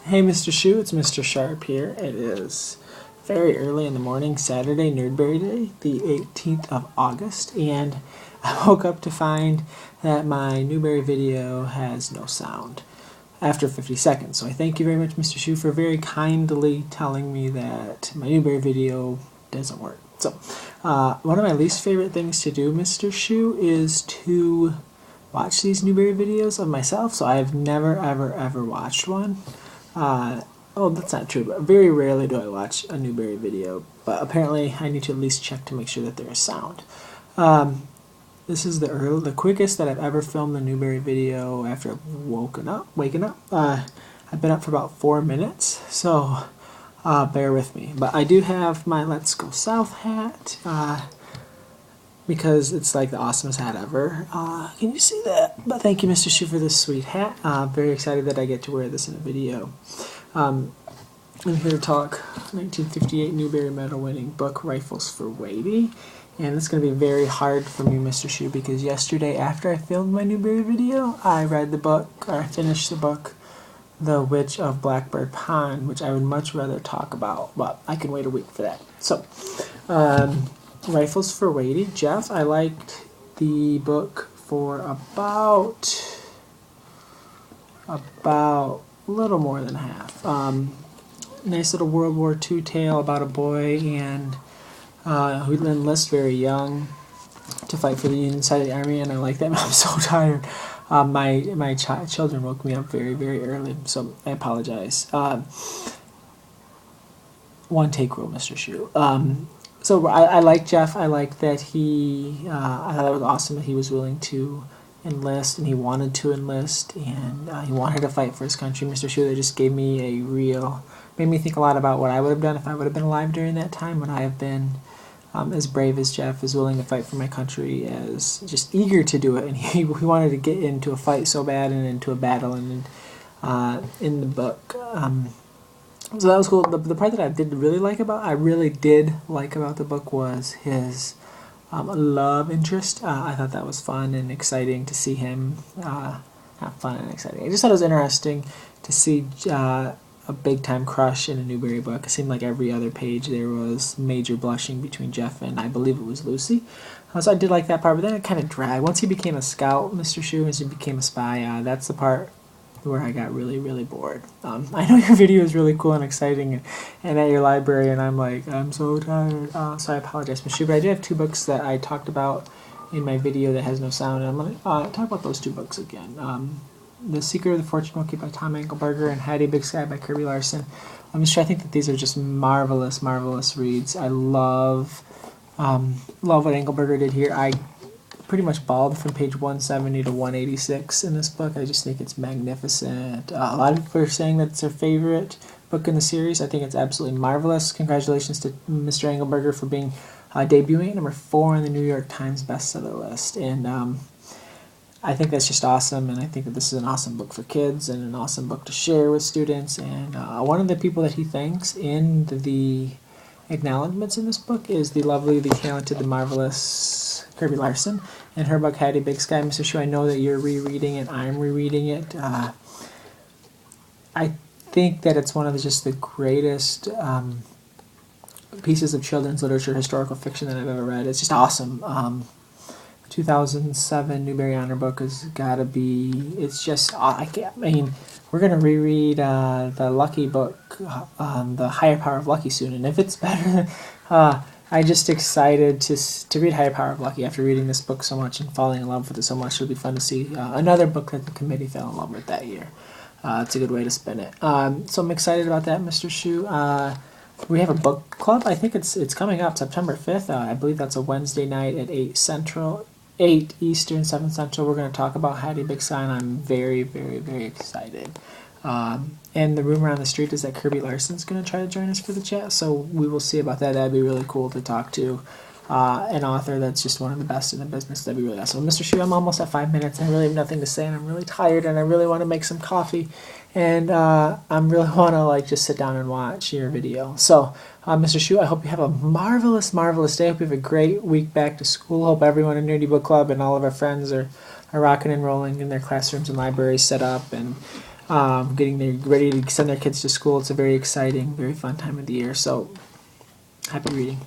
Hey Mr. Shu, it's Mr. Sharp here. It is very early in the morning, Saturday, Newbery Day, the 18th of August, and I woke up to find that my Newbery video has no sound after 50 seconds. So I thank you very much, Mr. Shu, for very kindly telling me that my Newbery video doesn't work. So one of my least favorite things to do, Mr. Shu, is to watch these Newbery videos of myself. So I've never, ever watched one. Oh, that's not true, but very rarely do I watch a Newbery video, but apparently I need to at least check to make sure that there is sound. This is the quickest that I've ever filmed a Newbery video after waking up. I've been up for about 4 minutes, so bear with me. But I do have my Let's Go South hat, because it's like the awesomest hat ever. Can you see that? But thank you, Mr. Shu, for this sweet hat. Very excited that I get to wear this in a video. I'm here to talk 1958 Newbery Medal winning book, Rifles for Watie. And it's going to be very hard for me, Mr. Shu, because yesterday after I filmed my Newbery video, I read the book, or I finished the book, The Witch of Blackbird Pond, which I would much rather talk about, but I can wait a week for that. So, Rifles for Watie. Jeff, I liked the book for about a little more than half. Nice little World War II tale about a boy and who enlists very young to fight for the Union side of the Army, and I like that. I'm so tired. My children woke me up very early, so I apologize. One take rule, Mr. Shu. So I like Jeff. I like that I thought it was awesome that he was willing to enlist, and he wanted to enlist, and he wanted to fight for his country. Mr. Shu, that just made me think a lot about what I would have done if I would have been alive during that time. Would I have been as brave as Jeff, as willing to fight for my country, as just eager to do it? And he wanted to get into a fight so bad and into a battle, and in the book. So that was cool. The part that I really did like about the book was his love interest. I thought that was fun and exciting to see him. Not fun and exciting. I just thought it was interesting to see a big-time crush in a Newbery book. It seemed like every other page there was major blushing between Jeff and I believe it was Lucy. So I did like that part, but then it kind of dragged. Once he became a scout, Mr. Shu, once he became a spy, that's the part where I got really bored. I know your video is really cool and exciting and at your library, and I'm like, I'm so tired. So I apologize, Mr. Shu, but I do have 2 books that I talked about in my video that has no sound, and I'm going to talk about those 2 books again. The Secret of the Fortune Monkey by Tom Engelberger and Hattie Big Sky by Kirby Larson. I think that these are just marvelous reads. I love what Engelberger did here. I pretty much bawled from page 170 to 186 in this book. I just think it's magnificent. A lot of people are saying that it's their favorite book in the series. I think it's absolutely marvelous. Congratulations to Mr. Engelberger for being debuting at #4 on the New York Times bestseller list. And I think that's just awesome, and I think that this is an awesome book for kids and an awesome book to share with students. And one of the people that he thanks in the acknowledgments in this book is the lovely, the talented, the marvelous Kirby Larson and her book Hattie Big Sky. Mr. Shu, I know that you're rereading it. I'm rereading it. I think that it's one of just the greatest pieces of children's literature, historical fiction that I've ever read. It's just awesome. 2007 Newbery Honor Book has got to be. It's just. We're gonna reread the Lucky book, The Higher Power of Lucky soon, and if it's better, I'm just excited to read Higher Power of Lucky after reading this book so much and falling in love with it so much. It'll be fun to see another book that the committee fell in love with that year. It's a good way to spin it. So I'm excited about that, Mr. Shu. We have a book club. I think it's coming up September 5th. I believe that's a Wednesday night at 8 Eastern, 7 Central. We're going to talk about Hattie Big Sky, and I'm very excited. And the rumor on the street is that Kirby Larson's going to try to join us for the chat, so we will see about that. That'd be really cool to talk to an author that's just one of the best in the business. That'd be really awesome. Mr. Shu, I'm almost at 5 minutes. I really have nothing to say, and I'm really tired, and I really want to make some coffee, and I really want to just sit down and watch your video. So, Mr. Shu, I hope you have a marvelous day. I hope you have a great week back to school. Hope everyone in Nerdy Book Club and all of our friends are rocking and rolling in their classrooms and libraries set up, and getting ready to send their kids to school. It's a very exciting, very fun time of the year. So, happy reading.